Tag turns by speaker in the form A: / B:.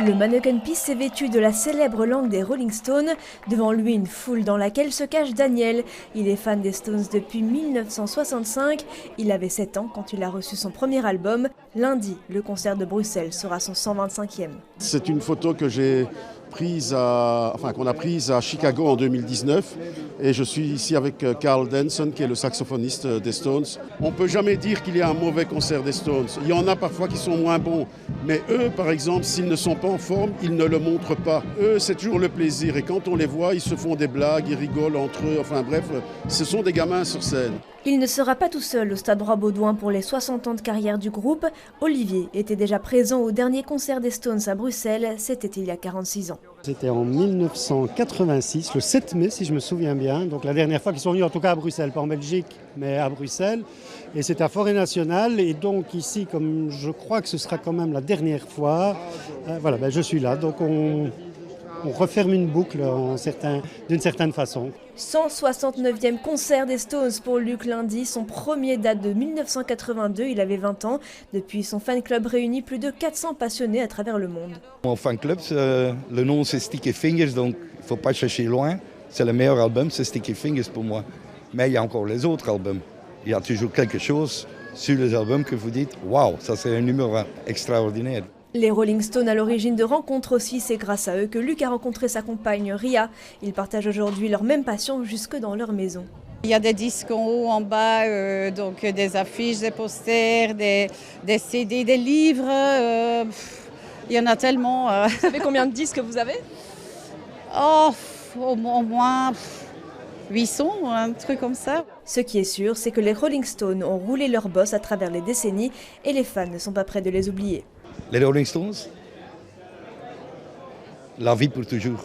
A: Le mannequin Peace s'est vêtu de la célèbre langue des Rolling Stones. Devant lui, une foule dans laquelle se cache Daniel. Il est fan des Stones depuis 1965. Il avait 7 ans quand il a reçu son premier album. Lundi, le concert de Bruxelles sera son 125e.
B: C'est une photo que j'ai qu'on a prise à Chicago en 2019 et je suis ici avec Carl Denson qui est le saxophoniste des Stones. On ne peut jamais dire qu'il y a un mauvais concert des Stones. Il y en a parfois qui sont moins bons, mais eux par exemple, s'ils ne sont pas en forme, ils ne le montrent pas. Eux, c'est toujours le plaisir et quand on les voit, ils se font des blagues, ils rigolent entre eux, enfin bref, ce sont des gamins sur scène.
A: Il ne sera pas tout seul au Stade Roi-Baudouin pour les 60 ans de carrière du groupe. Olivier était déjà présent au dernier concert des Stones à Bruxelles, c'était il y a 46 ans.
C: C'était en 1986, le 7 mai si je me souviens bien, donc la dernière fois qu'ils sont venus en tout cas à Bruxelles, pas en Belgique mais à Bruxelles. Et c'est à Forêt Nationale et donc ici, comme je crois que ce sera quand même la dernière fois, je suis là, donc on referme une boucle d'une certaine façon.
A: 169e concert des Stones pour Luc lundi. Son premier date de 1982, il avait 20 ans. Depuis, son fan club réunit plus de 400 passionnés à travers le monde.
D: Mon fan club, le nom c'est Sticky Fingers, donc il ne faut pas chercher loin. C'est le meilleur album, c'est Sticky Fingers pour moi. Mais il y a encore les autres albums. Il y a toujours quelque chose sur les albums que vous dites « Waouh, ça c'est un numéro extraordinaire ».
A: Les Rolling Stones à l'origine de rencontres aussi, c'est grâce à eux que Luc a rencontré sa compagne Ria. Ils partagent aujourd'hui leur même passion jusque dans leur maison.
E: Il y a des disques en haut, en bas, donc des affiches, des posters, des CD, des livres. Il y en a tellement.
F: Vous savez combien de disques vous avez ?
E: Au moins 800, un truc comme ça.
A: Ce qui est sûr, c'est que les Rolling Stones ont roulé leur boss à travers les décennies et les fans ne sont pas prêts de les oublier.
D: Les Rolling Stones, la vie pour toujours.